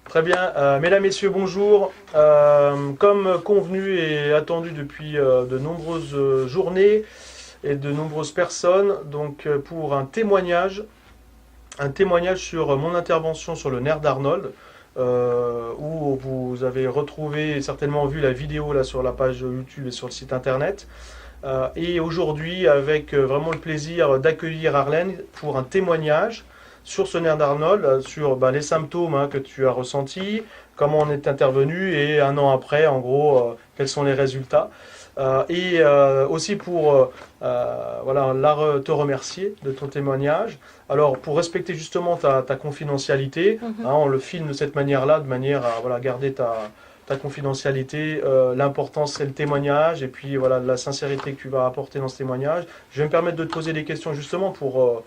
Très bien. Mesdames, Messieurs, bonjour. Comme convenu et attendu depuis de nombreuses journées et de nombreuses personnes, donc pour un témoignage sur mon intervention sur le nerf d'Arnold, où vous avez retrouvé et certainement vu la vidéo là sur la page YouTube et sur le site internet. Et aujourd'hui, avec vraiment le plaisir d'accueillir Arlène pour un témoignage sur ce nerf d'Arnold, sur les symptômes que tu as ressentis, comment on est intervenu et un an après, en gros, quels sont les résultats. Et aussi pour voilà, te remercier de ton témoignage. Alors, pour respecter justement ta confidentialité, on le filme de cette manière-là, de manière à voilà, garder ta confidentialité. L'important, c'est le témoignage et puis voilà, la sincérité que tu vas apporter dans ce témoignage. Je vais me permettre de te poser des questions justement pour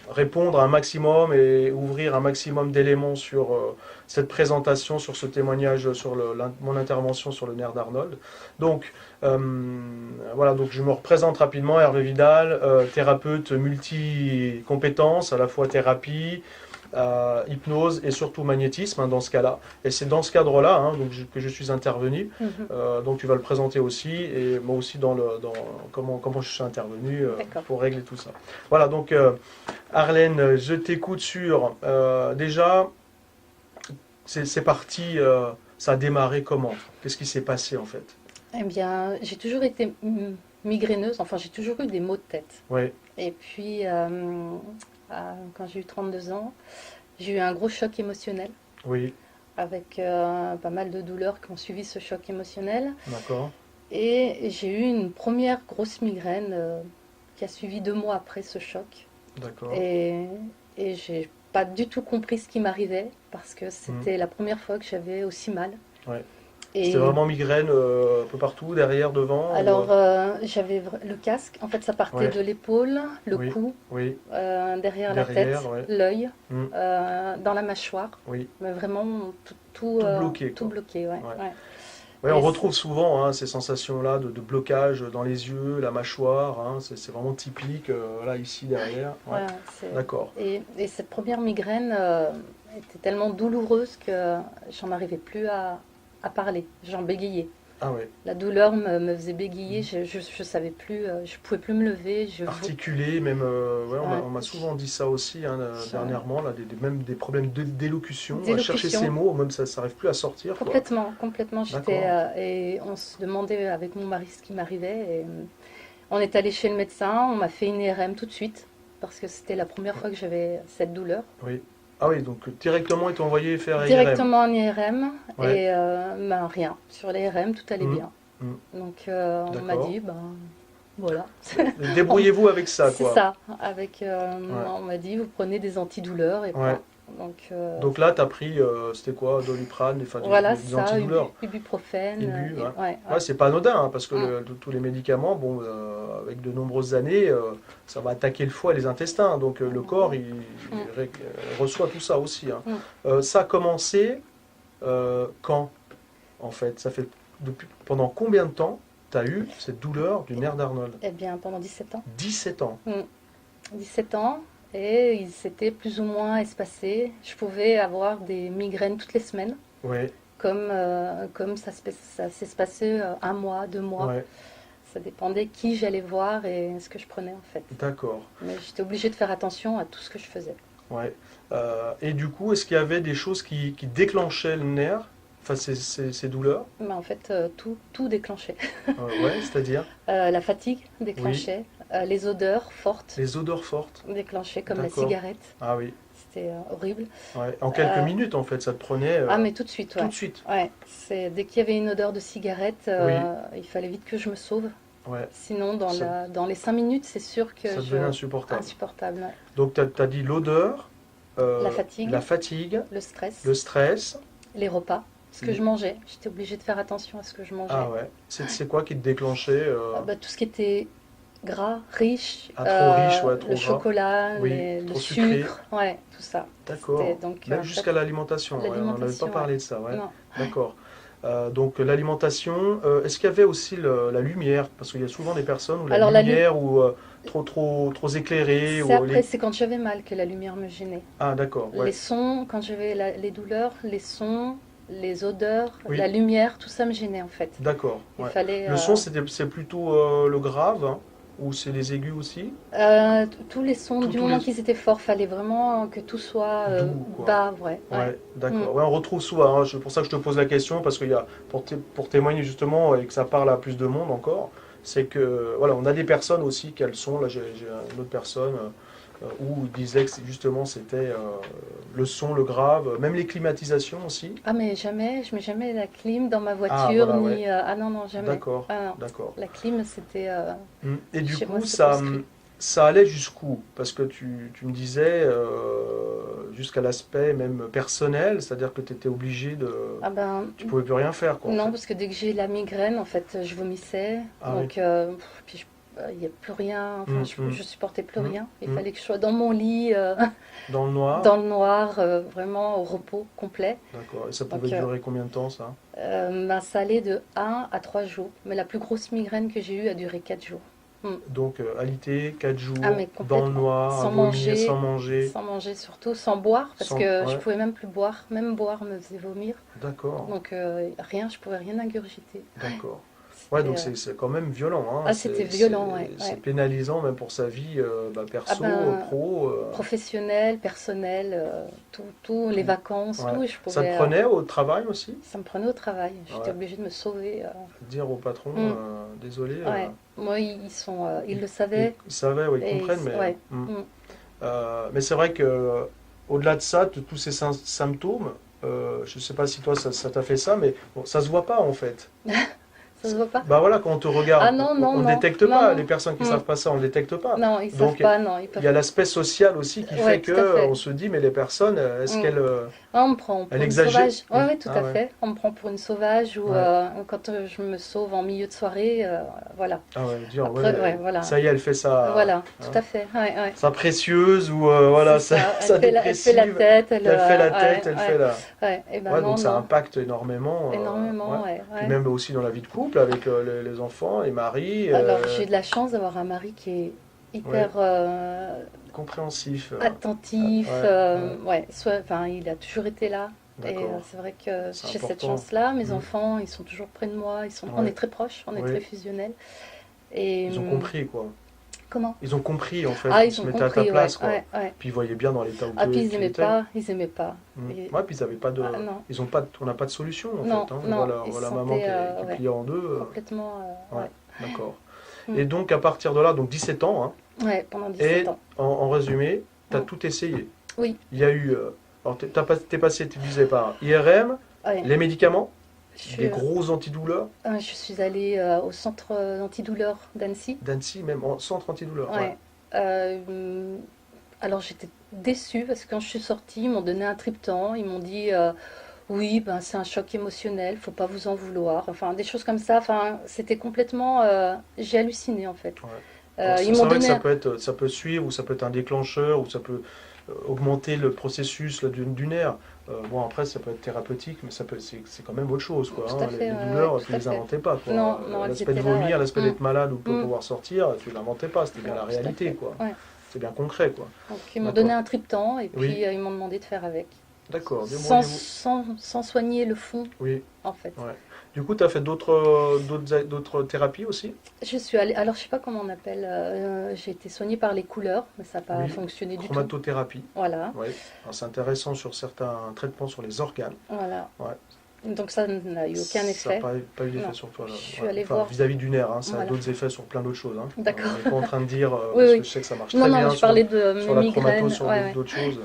répondre un maximum et ouvrir un maximum d'éléments sur cette présentation, sur ce témoignage, sur mon intervention sur le nerf d'Arnold. Donc, voilà, donc je me représente rapidement, Hervé Vidal, thérapeute multi-compétences, à la fois thérapie, hypnose et surtout magnétisme dans ce cas-là. Et c'est dans ce cadre-là que je suis intervenu. Donc tu vas le présenter aussi et moi aussi dans comment je suis intervenu pour régler tout ça. Voilà, donc Arlène, je t'écoute sur déjà, c'est parti, ça a démarré comment? Qu'est-ce qui s'est passé en fait? Eh bien, j'ai toujours été migraineuse, enfin j'ai toujours eu des maux de tête. Oui. Et puis, quand j'ai eu 32 ans, j'ai eu un gros choc émotionnel. Oui. Avec pas mal de douleurs qui ont suivi ce choc émotionnel. D'accord. Et j'ai eu une première grosse migraine qui a suivi 2 mois après ce choc. D'accord. Et j'ai pas du tout compris ce qui m'arrivait parce que c'était la première fois que j'avais aussi mal. Ouais. C'était vraiment migraine un peu partout, derrière, devant? Alors, j'avais le casque, en fait ça partait de l'épaule, le cou, derrière la tête, l'œil, dans la mâchoire, mais vraiment tout bloqué. Tout bloqué, Ouais, on retrouve souvent ces sensations-là de blocage dans les yeux, la mâchoire, c'est vraiment typique, là, ici, derrière. Ouais. D'accord. Et cette première migraine était tellement douloureuse que j'en arrivais plus à parler, j'en bégayais. Ah ouais. La douleur me faisait bégayer, je savais plus, je pouvais plus me lever. Articuler, même, on m'a souvent dit ça aussi dernièrement, là, même des problèmes d'élocution, à chercher ces mots, même ça n'arrive plus à sortir. Complètement. Et on se demandait avec mon mari ce qui m'arrivait. Et on est allé chez le médecin, on m'a fait une IRM tout de suite, parce que c'était la première fois que j'avais cette douleur. Oui. Ah oui, donc directement, ils t'ont envoyé faire IRM. Directement en IRM, et rien. Sur les IRM, tout allait bien. Donc on m'a dit, voilà. Débrouillez-vous avec ça, quoi. C'est ça. On m'a dit, vous prenez des antidouleurs. Et donc là, tu as pris, c'était quoi, Doliprane, des antidouleurs. Ibuprofène. C'est pas anodin, parce que tous les médicaments, avec de nombreuses années, ça va attaquer le foie et les intestins. Donc le corps, il reçoit tout ça aussi. Ça a commencé quand, en fait? Ça fait pendant combien de temps tu as eu cette douleur du nerf d'Arnold? Eh bien, pendant 17 ans. 17 ans. 17 ans. Et ils s'étaient plus ou moins espacés. Je pouvais avoir des migraines toutes les semaines. Oui. Comme ça s'espaçait 1 mois, 2 mois. Ouais. Ça dépendait qui j'allais voir et ce que je prenais en fait. D'accord. Mais j'étais obligée de faire attention à tout ce que je faisais. Ouais. Et du coup, est-ce qu'il y avait des choses qui déclenchaient le nerf, enfin ces douleurs? En fait, tout déclenchait. C'est-à-dire? La fatigue déclenchait. Les odeurs fortes. Les odeurs fortes. Déclenchées, comme la cigarette. Ah oui. C'était horrible. Ouais. En quelques minutes, en fait, ça te prenait... Ah, mais tout de suite, Tout de suite. Ouais. Dès qu'il y avait une odeur de cigarette, il fallait vite que je me sauve. Ouais. Sinon, dans les 5 minutes, c'est sûr que ça devenait insupportable. Insupportable, ouais. Donc, tu as dit l'odeur, la fatigue, le stress, les repas, ce que je mangeais. J'étais obligée de faire attention à ce que je mangeais. Ah ouais. C'est quoi qui te déclenchait tout ce qui était gras, riche, trop riche, trop le gras. chocolat, le sucre, tout ça. D'accord. Même jusqu'à l'alimentation, on n'avait pas parlé de ça, ouais. D'accord. Donc l'alimentation, est-ce qu'il y avait aussi la lumière? Parce qu'il y a souvent des personnes où la Alors, lumière ou trop éclairée ou c'est quand j'avais mal que la lumière me gênait. Ah d'accord, Les ouais. sons, quand j'avais les douleurs, les sons, les odeurs, Oui, la lumière, tout ça me gênait en fait. d'accord, Il ouais. fallait Le son, c'est plutôt le grave, hein, ou c'est les aigus aussi? tous les sons, du Tous les moment qu'ils étaient forts, fallait vraiment que tout soit doux, quoi. bas, ouais, ouais. Ouais, Mm. d'accord. Ouais, on retrouve souvent, hein, c'est pour ça que je te pose la question, parce qu'il y a, pour témoigner justement et que ça parle à plus de monde encore, c'est que, voilà, on a des personnes aussi qui elles sont, là j'ai une autre personne où il disait que justement c'était le son, le grave, même les climatisations aussi. Ah mais jamais, je mets jamais la clim dans ma Ah, voiture, voilà, ouais. ni... ah non, non, jamais. D'accord, Ah non, d'accord. la clim, c'était... Et du chez moi, coup, c'était proscrit. ça allait jusqu'où? Parce que tu me disais jusqu'à l'aspect même personnel, c'est-à-dire que tu étais obligé de... Ah ben, Tu pouvais plus rien faire, quoi, en non, fait. parce que dès que j'ai la migraine, en fait, je vomissais. Ah oui. Donc, puis il n'y a plus rien, enfin, Hum, hum, je supportais plus hum, rien. Il hum. fallait que je sois dans mon lit, Dans le noir? dans le noir, vraiment au repos complet. D'accord. Et ça pouvait Donc, durer combien de temps, ça? ben, ça allait de 1 à 3 jours. Mais la plus grosse migraine que j'ai eue a duré 4 jours. Hmm. Donc, alité, 4 Ah, jours, mais dans le complètement. noir, à Sans vomir, manger, sans manger, sans manger surtout, sans boire, parce sans... que je Ouais, pouvais même plus boire. Même boire me faisait vomir. d'accord, Donc, rien, je pouvais rien ingurgiter. d'accord. Ouais, C'était, donc c'est quand même violent, hein. ah, c'était violent, ouais, C'est ouais. pénalisant même pour sa vie Ah perso, ben, pro, professionnel, personnel, tout, les tout. vacances, Ouais. tout, et je Ça te pouvais, prenait au travail aussi? ça me prenait au travail. J'étais Ouais. obligée de me sauver. Dire au patron, Mm, désolé. ouais. Moi, ils le Ils savaient, savaient, ouais, ils et comprennent, mais... ouais. hmm. Mm. Mais c'est vrai que au-delà de ça, de tous ces symptômes, je ne sais pas si toi ça t'a fait ça, mais bon, ça se voit pas en fait. Ça se voit pas? Bah voilà, quand on te Ah regarde, non, non, on ne non, détecte non, pas. non. Les personnes qui ne Mm. savent pas ça, on ne détecte pas. Non, ils savent Donc pas, non, ils il peuvent. y a l'aspect social aussi qui fait Ouais, tout à que on fait. se dit, mais les personnes, est-ce Mm. qu'elles Ah, on me prend elles pour une exagèrent? sauvage. Ouais, ouais, tout Ah à ouais, fait. On me prend pour une sauvage ou ouais. quand je me sauve en milieu de soirée, voilà. Ah ouais, dire, Après, ouais, ouais, voilà. ça y est, elle fait ça, Voilà, tout hein, à fait. Ouais, ouais. sa précieuse ou C'est voilà, ça. sa Elle fait la dépressive. tête, Elle fait la ouais, tête, elle fait ouais, la... ouais. Et ben Ouais, non, donc ça non. impacte énormément. Ouais. Énormément, ouais, Puis ouais. même aussi dans la vie de couple, avec les enfants, les maris, Alors, j'ai de la chance d'avoir un mari qui est ouais, hyper compréhensif. attentif. Ouais, ouais, Ouais, enfin, il a toujours été là. Et d'accord, c'est vrai que c'est j'ai cette important. chance-là. Mes Mm. enfants, ils sont toujours près de moi. On Ouais, est très proches, on est très oui, fusionnels. Et ils ont compris, quoi. comment? Ils ont compris, en fait, Ah, ils ils se ont mettaient à ta compris, ouais, place, quoi. ouais, ouais. Puis ils voyaient bien dans l'état où Ah, puis tu étais. ils aimaient pas. Et- Ouais, puis ils avaient pas de... ah, non, Ils ont pas on n'a pas de solution, en non, fait, hein. non, On ils voit se la maman sentaient qui est ouais, pliée en deux. complètement, Ouais, ouais. d'accord. Mm. Et donc, à partir de là, donc 17 ans, hein, Ouais, pendant et 17 ans. en résumé, tu as Mm. tout essayé. Oui, Il y a eu... alors, t'es passé, tu disais, par IRM, ouais. les médicaments, Je suis, des gros antidouleurs, je suis allée au centre antidouleur d'Annecy. d'Annecy, même en centre antidouleur. Ouais. Ouais. Hum, alors j'étais déçue parce que quand je suis sortie, ils m'ont donné un triptan. Ils m'ont dit oui, ben, c'est un choc émotionnel, faut pas vous en vouloir. Enfin, des choses comme ça. Enfin, c'était complètement. J'ai halluciné en fait. Ouais. Alors, Ils c'est m'ont vrai que donné. ça peut suivre, ou ça peut être un déclencheur, ou ça peut augmenter le processus là, du nerf. Bon, après, ça peut être thérapeutique, mais c'est quand même autre chose, quoi. Tout à Hein. fait, Les ouais, douleurs, ouais, tu tout à les fait. inventais pas, quoi. Non, non, elles L'aspect de étaient là, vomir, ouais. l'aspect d'être malade ou pas Mm. pouvoir sortir, tu l'inventais pas, c'était bien Non, la tout à réalité, fait. quoi. Ouais. C'est bien concret, quoi. Donc ils m'ont D'accord. donné un triptan et puis Oui, ils m'ont demandé de faire avec. d'accord. Sans soigner le fond, Oui, en fait. ouais. Du coup, tu as fait d'autres thérapies aussi? Je suis allée, alors je sais pas comment on appelle, j'ai été soignée par les couleurs, mais ça n'a pas Oui, fonctionné du tout. chromatothérapie. Voilà, Ouais. Alors, c'est intéressant sur certains traitements sur les organes. voilà. Ouais. Donc ça n'a eu aucun Ça n'a effet. pas eu d'effet Non. sur toi, là. Je suis Ouais. allée Enfin, voir. vis-à-vis du nerf, hein, ça a Voilà. d'autres effets sur plein d'autres choses, hein. D'accord. On n'est pas en train de dire, Oui, parce que oui. je sais que ça marche Non, très non, bien je parlais de sur mes la chromato, migraines. sur Ouais, ouais. d'autres choses.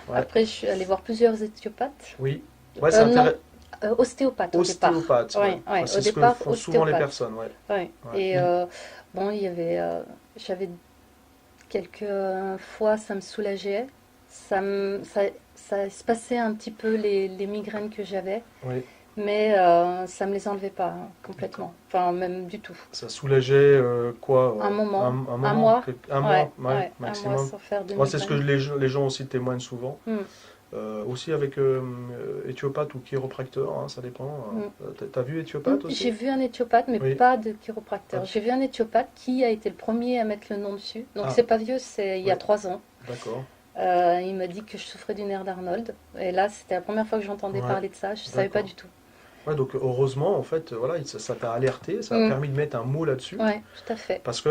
Ouais. Après, je suis allée voir plusieurs ostéopathes. Oui. Ouais, c'est Non, intéressant. ostéopathes au départ. Ostéopathe, ouais. Ouais, ouais, C'est au ce que départ, font souvent les ostéopathe. personnes, ouais. Ouais. Ouais. Et bon, il y avait, j'avais quelques fois, ça me soulageait. Ça se passait un petit peu les migraines que j'avais. Oui. Mais ça me les enlevait pas hein, complètement, enfin même du tout. Ça soulageait quoi? Un moment, Un un moment, mois, un ouais, mois, ouais, ouais, un mois maximum. sans faire de Moi, c'est ce que migraine. les gens aussi témoignent souvent. Hmm. aussi avec éthiopathe ou chiropracteur, hein, ça dépend. T'as vu éthiopathe aussi? J'ai vu un éthiopathe, mais pas de chiropracteur. J'ai vu un éthiopathe qui a été le premier à mettre le nom dessus. Donc c'est pas vieux, c'est il y a 3 ans. D'accord. Il m'a dit que je souffrais du nerf d'Arnold. Et là, c'était la première fois que j'entendais parler de ça. Je ne savais pas du tout. Ouais, donc heureusement, en fait, voilà, ça t'a alerté, ça a permis de mettre un mot là-dessus. Oui, tout à fait. Parce que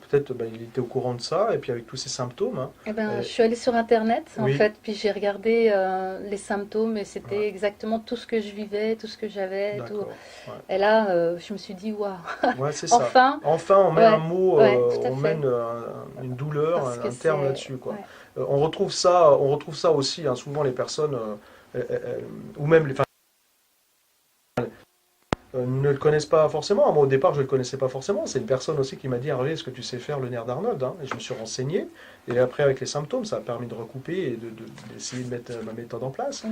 peut-être il était au courant de ça, et puis avec tous ces symptômes. Hein, je suis allée sur Internet, en fait, puis j'ai regardé les symptômes, et c'était exactement tout ce que je vivais, tout ce que j'avais. Tout. Et là, je me suis dit, waouh, enfin, on met un mot, on met une douleur, un terme là-dessus. On retrouve ça aussi, hein, souvent les personnes, ou même les ne le connaissent pas forcément. Moi, au départ, je ne le connaissais pas forcément. C'est une personne aussi qui m'a dit, Hervé, est-ce que tu sais faire le nerf d'Arnold, hein? Et je me suis renseigné. Et après, avec les symptômes, ça a permis de recouper et d'essayer de mettre ma méthode en place.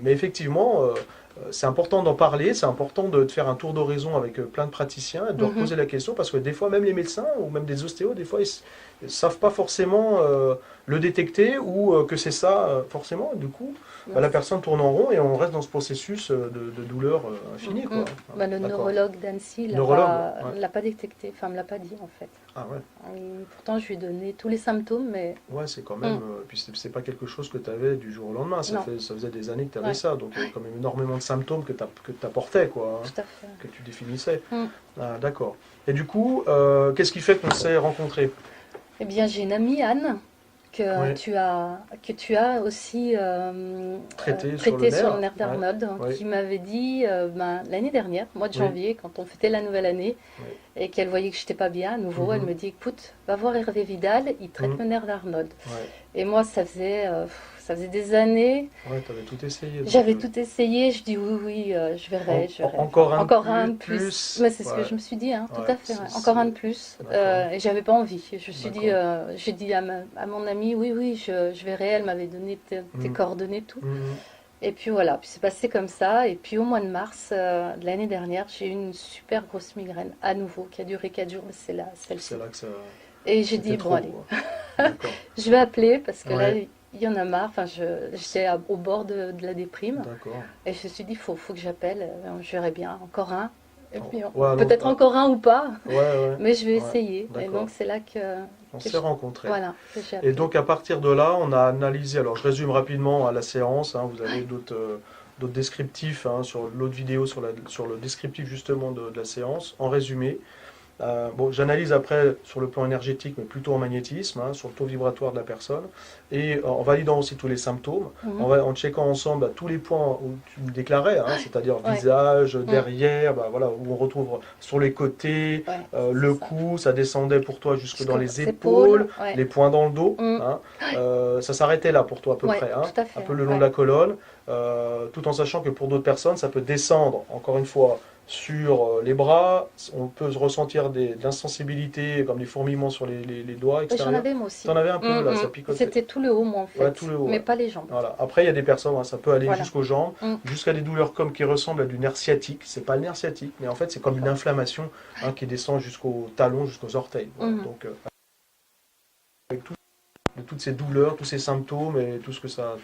Mais effectivement, c'est important d'en parler. C'est important de faire un tour d'horizon avec plein de praticiens et de leur poser la question. Parce que des fois, même les médecins ou même des ostéos, des fois, ils ne savent pas forcément le détecter ou que c'est ça forcément. Du coup, la personne tourne en rond et on reste dans ce processus de douleur infinie. Le neurologue d'Annecy ne l'a pas détecté, enfin ne me l'a pas dit en fait. Ah ouais. Pourtant je lui ai donné tous les symptômes, mais... Ouais, c'est quand même... puis c'est pas quelque chose que tu avais du jour au lendemain, ça faisait des années que tu avais ça, donc il y avait quand même énormément de symptômes que tu apportais, quoi, tout à fait. Que tu définissais. Ah, d'accord. Et du coup, qu'est-ce qui fait qu'on s'est rencontrés? Eh bien, j'ai une amie, Anne, que tu as aussi traité sur le nerf d'Arnold, qui m'avait dit l'année dernière, mois de janvier, quand on fêtait la nouvelle année, et qu'elle voyait que je n'étais pas bien, à nouveau, elle me dit, écoute, va voir Hervé Vidal, il traite le nerf d'Arnold. Et moi, ça faisait des années. Ouais, tu avais tout essayé. J'avais tout essayé, je dis oui, je verrai. Encore un de plus. Mais c'est ce que je me suis dit, hein, tout à fait. Encore un de plus. Et j'avais pas envie. Je me suis dit, j'ai dit à mon amie, oui, je verrai. Elle m'avait donné tes coordonnées, tout. Et puis voilà, puis c'est passé comme ça. Et puis au mois de mars de l'année dernière, j'ai eu une super grosse migraine, à nouveau, qui a duré 4 jours. Mais c'est là que ça... Et j'ai dit, bon, allez, je vais appeler, parce que là, il y en a marre. Enfin, j'étais au bord de la déprime. Et je me suis dit, faut que j'appelle. Je verrai bien, encore un. Et puis, peut-être encore un ou pas. Mais je vais essayer. Et donc, c'est là on s'est rencontrés. Voilà. Et donc, à partir de là, on a analysé. Alors, je résume rapidement à la séance. Hein, vous avez d'autres descriptifs hein, sur l'autre vidéo, sur le descriptif justement de la séance, en résumé. J'analyse après sur le plan énergétique, mais plutôt en magnétisme, hein, sur le taux vibratoire de la personne, et en validant aussi tous les symptômes, en checkant ensemble tous les points où tu me déclarais, hein, c'est-à-dire visage, derrière, où on retrouve sur les côtés, le cou, ça descendait pour toi jusque dans les épaules, les points dans le dos, hein, ça s'arrêtait là pour toi à peu près, hein, un peu le long de la colonne, tout en sachant que pour d'autres personnes, ça peut descendre, encore une fois, sur les bras, on peut ressentir de l'insensibilité, comme des fourmillements sur les doigts extérieurs. J'en avais moi aussi. T'en avais un peu là, ça picotait. C'était tout le haut, moi en fait, tout le haut, mais pas les jambes. Voilà. Après, il y a des personnes, ça peut aller jusqu'aux jambes, jusqu'à des douleurs qui ressemblent à du nerf sciatique. C'est pas le nerf sciatique, mais en fait, c'est comme une inflammation qui descend jusqu'au talon, jusqu'aux orteils. Voilà. Donc, avec toutes ces douleurs, tous ces symptômes et tout ce que ça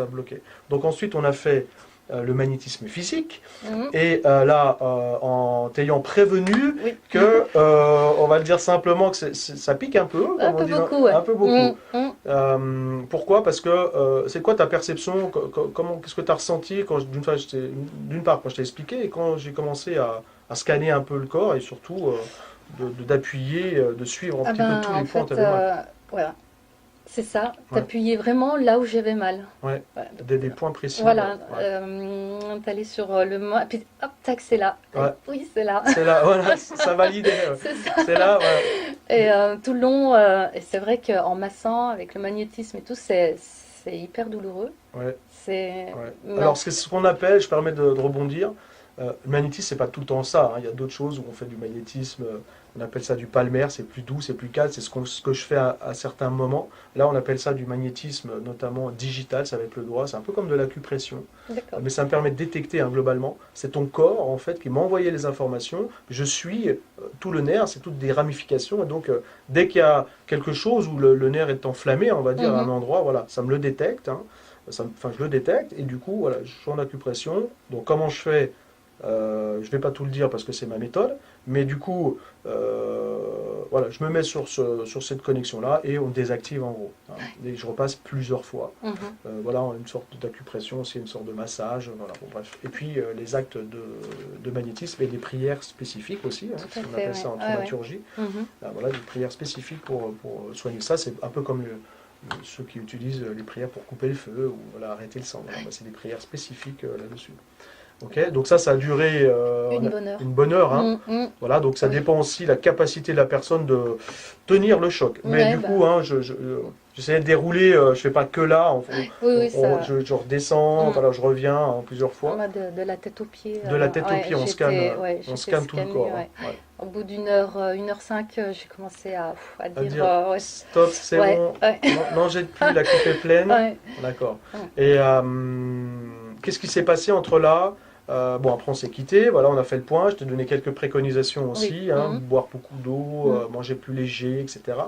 a bloqué. Donc ensuite, on a fait le magnétisme physique et là en t'ayant prévenu que on va le dire simplement que ça pique un peu, un peu beaucoup. Pourquoi? Parce que c'est quoi ta perception, qu'est-ce que tu as ressenti d'une part quand je t'ai expliqué et quand j'ai commencé à scanner un peu le corps et surtout d'appuyer, de suivre un petit peu tous les points où tu avais mal. Voilà. C'est ça, t'appuyais vraiment là où j'avais mal. Des points précis. Voilà, t'allais sur le mois, puis hop, tac, c'est là. Oui, c'est là. C'est là, voilà, ça validait. C'est là, Et tout le long, et c'est vrai qu'en massant, avec le magnétisme et tout, c'est hyper douloureux. Alors, c'est ce qu'on appelle, je permets de rebondir, Le magnétisme, c'est pas tout le temps ça, hein. Il y a d'autres choses où on fait du magnétisme, on appelle ça du palmaire, c'est plus doux, c'est plus calme, c'est ce que je fais à certains moments. Là, on appelle ça du magnétisme, notamment digital, c'est avec le doigt, c'est un peu comme de l'acupression. Mais ça me permet de détecter, hein, globalement. C'est ton corps, en fait, qui m'a envoyé les informations. Je suis tout le nerf, c'est toutes des ramifications. Et donc, dès qu'il y a quelque chose où le nerf est enflammé, on va dire, à un endroit, voilà, ça me le détecte. Hein. Je le détecte, et du coup, voilà, je suis en acupression. Donc, comment je fais? Je ne vais pas tout le dire parce que c'est ma méthode, mais du coup, voilà, je me mets sur cette connexion-là et on désactive en gros. Hein. Et je repasse plusieurs fois. Voilà, une sorte d'acupression, c'est une sorte de massage. Voilà, bon, bref. Et puis les actes de magnétisme et des prières spécifiques aussi, hein, on appelle ça en thaumaturgie. Voilà, des prières spécifiques pour soigner ça. C'est un peu comme ceux qui utilisent les prières pour couper le feu ou voilà, arrêter le sang. Voilà, c'est des prières spécifiques là-dessus. Okay, donc ça a duré une bonne heure. Hein. Voilà, donc ça dépend aussi de la capacité de la personne de tenir le choc. Mais du coup, hein, j'essaie de dérouler, je ne fais pas que là. Je redescends, voilà, je reviens plusieurs fois. De la tête aux pieds. De la tête aux pieds, on scanne tout le corps. Hein. Au bout d'une heure, 1h05, j'ai commencé à dire stop, c'est bon, n'en jette plus, la coupe est pleine. D'accord. Et qu'est-ce qui s'est passé entre là? Bon, après on s'est quitté, voilà, on a fait le point, je t'ai donné quelques préconisations aussi, hein, boire beaucoup d'eau, manger plus léger, etc.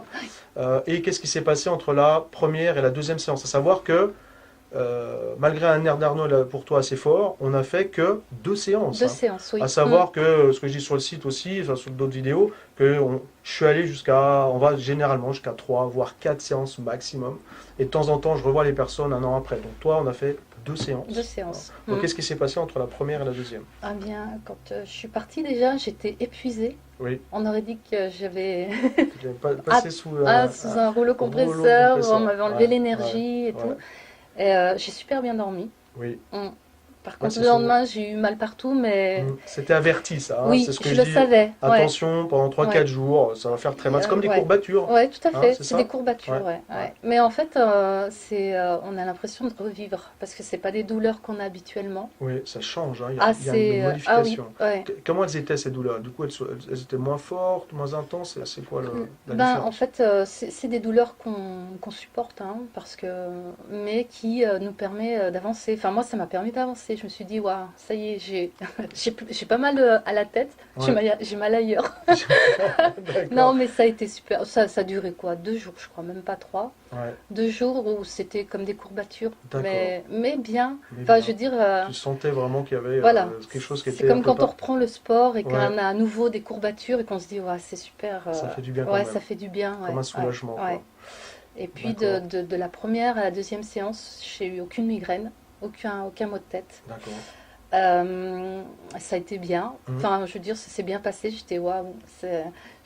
Et qu'est-ce qui s'est passé entre la première et la deuxième séance? À savoir que, malgré un nerf d'Arnold pour toi assez fort, on n'a fait que 2 séances. 2 séances, oui. À savoir que, ce que je dis sur le site aussi, enfin, sur d'autres vidéos, que je suis allé on va généralement jusqu'à 3, voire 4 séances maximum. Et de temps en temps, je revois les personnes un an après. Donc toi, on a fait 2 séances. 2 séances. Donc qu'est-ce qui s'est passé entre la première et la deuxième? Ah bien, quand je suis partie déjà, j'étais épuisée. Oui. On aurait dit que j'avais passé sous un rouleau compresseur, on m'avait enlevé l'énergie et tout. Et j'ai super bien dormi. Oui. Par contre, le lendemain, j'ai eu mal partout, mais... C'était averti, ça. Hein, oui, c'est ce que je le savais. Attention, pendant 3-4 jours, ça va faire très mal. C'est comme des courbatures. Oui, tout à fait. C'est des courbatures, Mais en fait, on a l'impression de revivre, parce que ce n'est pas des douleurs qu'on a habituellement. Oui, ça change. Hein. Il y a une modification. Comment elles étaient, ces douleurs? Du coup, elles étaient moins fortes, moins intenses? C'est quoi la différence? En fait, c'est des douleurs qu'on supporte, hein, mais qui nous permet d'avancer. Enfin, moi, ça m'a permis d'avancer. Je me suis dit, waouh, ça y est, j'ai pas mal à la tête, j'ai mal ailleurs. Non, mais ça a été super. Ça a duré quoi? 2 jours, je crois, même pas 3. 2 jours où c'était comme des courbatures, mais bien. Enfin, je veux dire. Tu sentais vraiment qu'il y avait quelque chose qui était. C'est comme quand on reprend le sport et qu'on a à nouveau des courbatures et qu'on se dit, ouais, c'est super. Ça fait du bien quand même. Ça fait du bien. Comme un soulagement. Et puis de la première à la deuxième séance, j'ai eu aucune migraine. Aucun mot de tête. D'accord. Ça a été bien. Enfin, je veux dire, ça s'est bien passé. J'étais waouh, je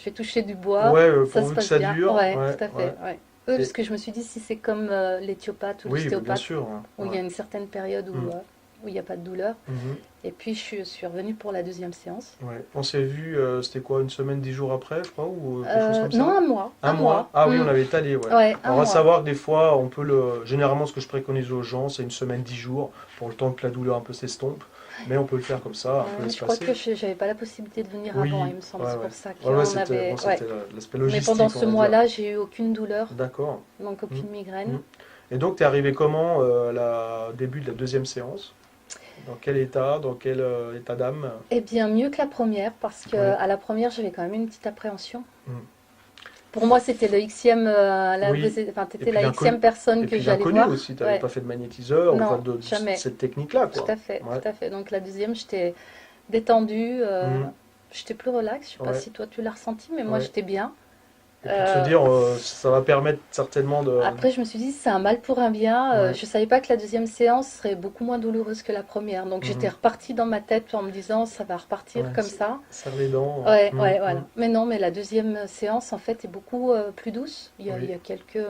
vais toucher du bois. Ça se passe bien. Dure. Ouais, tout à fait. Ouais. Parce que je me suis dit, si c'est comme l'éthiopathe ou l'ostéopathe, où il y a une certaine période où il n'y a pas de douleur. Et puis je suis revenue pour la deuxième séance. Ouais. On s'est vu, c'était quoi, une semaine, 10 jours après, je crois, ou quelque chose comme ça? Non, un mois. Un mois. Ah oui, on avait étalé, on va savoir que des fois, on peut généralement, ce que je préconise aux gens, c'est une semaine, 10 jours, pour le temps que la douleur un peu s'estompe. Mais on peut le faire comme ça, je crois que j'avais pas la possibilité de venir avant, il me semble, c'est pour ça qu'on c'était l'aspect logistique. Mais pendant ce mois-là, j'ai eu aucune douleur. D'accord. Donc aucune migraine. Et donc, tu es arrivé comment au début de la deuxième séance? Dans quel état d'âme? Eh bien, mieux que la première, parce qu'à la première, j'avais quand même une petite appréhension. Pour moi, c'était le Xème, t'étais la Xème personne que j'allais voir. Aussi, tu n'avais pas fait de magnétiseur, non, de jamais. Cette technique-là. Tout à fait. Donc la deuxième, j'étais détendue, j'étais plus relax. Je ne sais pas si toi tu l'as ressenti, mais moi j'étais bien. Et puis de se dire, ça va permettre certainement de... Après, je me suis dit, c'est un mal pour un bien. Je ne savais pas que la deuxième séance serait beaucoup moins douloureuse que la première. Donc, j'étais repartie dans ma tête en me disant, ça va repartir comme ça. Serre les dents. Voilà. Mais non, mais la deuxième séance, en fait, est beaucoup plus douce. Il y a quelques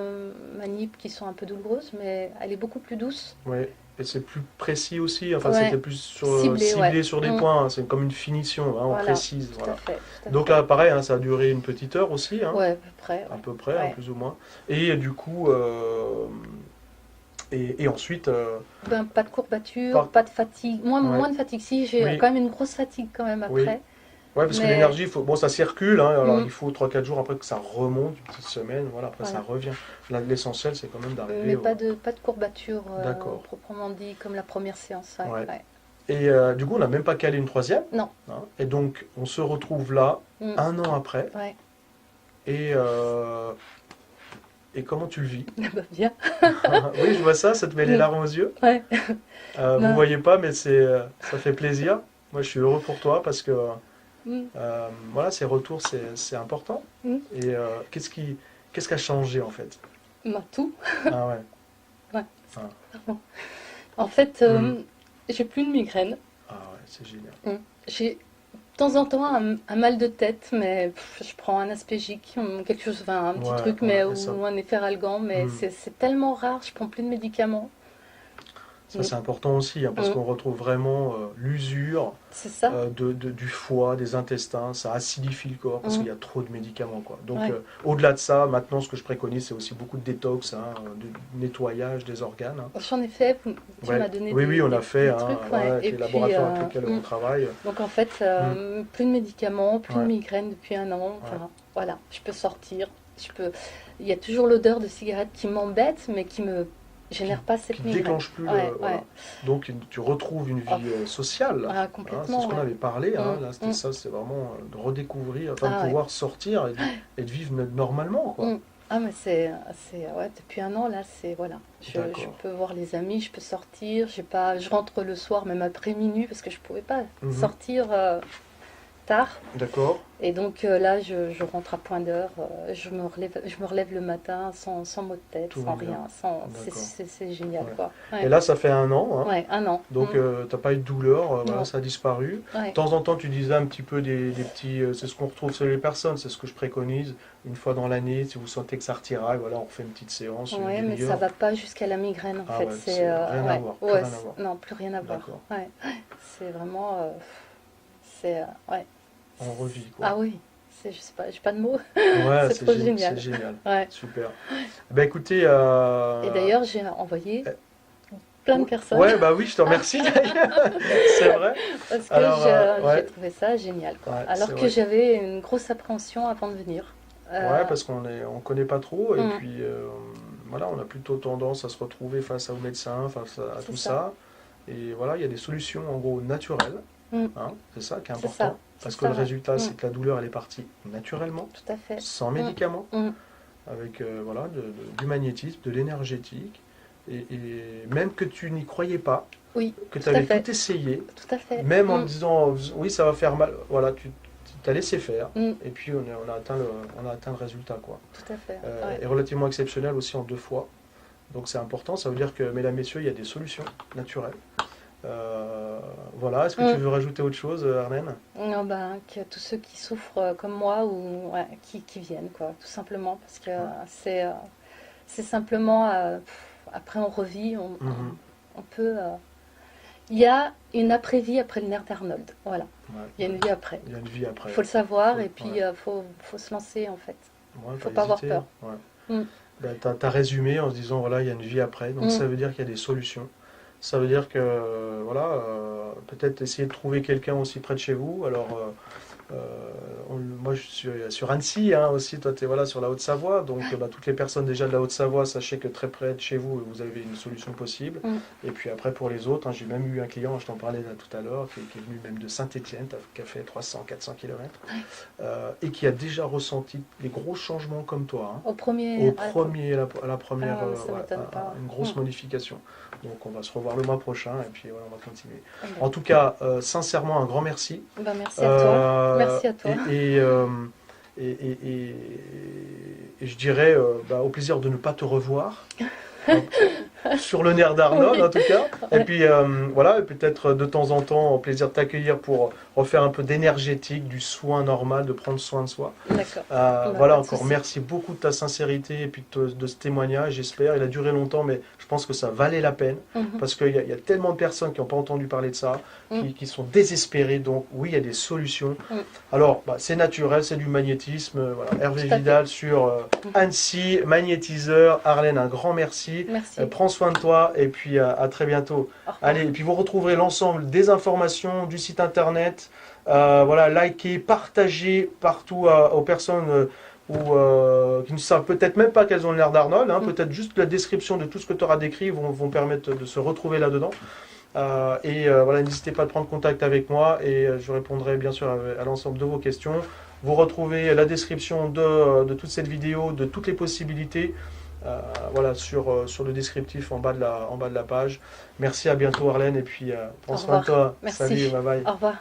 manips qui sont un peu douloureuses, mais elle est beaucoup plus douce. Oui. Et c'est plus précis aussi, c'était plus ciblé sur des points, hein. C'est comme une finition, hein, on précise. Tout à fait. Donc là, pareil, ça a duré une petite heure aussi. Hein, à peu près. À peu près, plus ou moins. Et du coup, Et ensuite... pas de courbature, pas de fatigue. Moins de fatigue. Si, j'ai quand même une grosse fatigue quand même après. Oui, parce que l'énergie, ça circule, hein, alors il faut 3-4 jours après que ça remonte, une petite semaine, après ça revient. L'essentiel, c'est quand même d'arriver... Mais pas de courbature proprement dit, comme la première séance. Et du coup, on n'a même pas calé une troisième. Non. Hein, et donc, on se retrouve là, 1 an après. Et comment tu le vis? Bien. Oui, je vois ça te met les larmes aux yeux. Vous ne voyez pas, mais ça fait plaisir. Moi, je suis heureux pour toi parce que ces retours, c'est important. Et qu'est-ce qui a changé en fait? Tout. Ah ouais. En fait, j'ai plus de migraine. Ah ouais, c'est génial. J'ai de temps en temps un mal de tête, mais je prends un aspégique, quelque chose, un petit truc, ou un efferalgan, mais c'est tellement rare, je prends plus de médicaments. Ça, c'est important aussi, hein, parce qu'on retrouve vraiment l'usure du foie, des intestins. Ça acidifie le corps parce qu'il y a trop de médicaments, quoi. Donc, au-delà de ça, maintenant, ce que je préconise, c'est aussi beaucoup de détox, de nettoyage des organes. Hein. J'en ai fait, tu m'as donné des on a fait, trucs, les laboratoires avec lesquels on travaille. Donc, en fait, plus de médicaments, plus de migraines depuis 1 an. Enfin, voilà, je peux sortir. Il y a toujours l'odeur de cigarette qui m'embête, mais qui me génère pas cette migraine. Qui déclenche plus. Donc tu retrouves une vie sociale. Complètement. C'est ce qu'on avait parlé. Là, c'était ça, c'était vraiment de redécouvrir, de pouvoir sortir et de vivre normalement, quoi. Ah, mais c'est depuis 1 an là, je peux voir les amis, je peux sortir, je rentre le soir même après minuit parce que je pouvais pas sortir tard. D'accord. Et donc là, je rentre à point d'heure, je me relève le matin sans maux de tête, sans rien, c'est génial, quoi. Et là, ça fait 1 an. Hein. 1 an. Donc, tu n'as pas eu de douleur, ça a disparu. De temps en temps, tu disais un petit peu des petits... c'est ce qu'on retrouve chez les personnes, c'est ce que je préconise. Une fois dans l'année, si vous sentez que ça retira, on refait une petite séance. Oui, mais ça ne va pas jusqu'à la migraine, en fait. C'est rien à voir. Non, plus rien à voir. C'est vraiment... On revit, quoi. Ah oui, je sais pas, j'ai pas de mots. C'est trop génial. C'est génial. Super. Écoutez... Et d'ailleurs, j'ai envoyé plein de personnes. Oui, je te remercie d'ailleurs. C'est vrai. Parce que j'ai trouvé ça génial, quoi. Alors que j'avais une grosse appréhension avant de venir. Parce qu'on connaît pas trop. Et puis, on a plutôt tendance à se retrouver face aux médecins, face à tout ça. Et voilà, il y a des solutions, en gros, naturelles. C'est ça qui est important. Parce que le résultat, c'est que la douleur, elle est partie naturellement, tout à fait. Sans médicaments, avec du magnétisme, de l'énergétique, et même que tu n'y croyais pas, que tu avais tout essayé, tout à fait. Même en disant, oui, ça va faire mal, voilà, tu t'as laissé faire, et puis on a atteint le résultat, quoi. Tout à fait. Et relativement exceptionnel aussi en 2 fois. Donc c'est important, ça veut dire que, mesdames, messieurs, il y a des solutions naturelles. Est-ce que tu veux rajouter autre chose, Arlène? Non, que tous ceux qui souffrent comme moi ou qui viennent, quoi, tout simplement, parce que c'est simplement après on revit, on peut. Il y a une après-vie après le nerf d'Arnold, voilà. Il y a une vie après. Il y a une vie après. Il faut le savoir et puis faut se lancer, en fait. Faut pas avoir peur. Tu as résumé en se disant il y a une vie après, donc ça veut dire qu'il y a des solutions. Ça veut dire que, peut-être essayer de trouver quelqu'un aussi près de chez vous. Alors, moi, je suis sur Annecy, aussi. Toi, tu es sur la Haute-Savoie. Donc, toutes les personnes déjà de la Haute-Savoie, sachez que très près de chez vous, vous avez une solution possible. Et puis après, pour les autres, j'ai même eu un client, je t'en parlais tout à l'heure, qui est venu même de Saint-Étienne, qui a fait 300-400 km, et qui a déjà ressenti des gros changements comme toi. À la première, une grosse modification. Donc on va se revoir le mois prochain et puis on va continuer. En tout cas, sincèrement, un grand merci. Merci à toi. Merci à toi. Et je dirais au plaisir de ne pas te revoir. Sur le nerf d'Arnold, en tout cas. Et puis peut-être de temps en temps, au plaisir de t'accueillir pour refaire un peu d'énergétique, du soin normal, de prendre soin de soi. D'accord. Encore merci beaucoup de ta sincérité et puis de ce témoignage, j'espère. Il a duré longtemps, mais je pense que ça valait la peine parce qu'il y a tellement de personnes qui n'ont pas entendu parler de ça, qui sont désespérées. Donc oui, il y a des solutions. Alors, c'est naturel, c'est du magnétisme. Hervé Vidal sur Annecy, magnétiseur. Arlène, un grand merci. Merci. Prends soin de toi et puis à très bientôt. Allez, et puis vous retrouverez l'ensemble des informations du site internet. Voilà, likez, partagez partout aux personnes qui ne savent peut-être même pas qu'elles ont l'air d'Arnold. Peut-être juste la description de tout ce que tu auras décrit vont permettre de se retrouver là-dedans. Voilà, n'hésitez pas à prendre contact avec moi et je répondrai bien sûr à l'ensemble de vos questions. Vous retrouvez la description de toute cette vidéo, de toutes les possibilités. Voilà, sur le descriptif en bas de la page. Merci, à bientôt Arlène, et puis prends soin de toi. Merci. Salut, bye bye. Au revoir.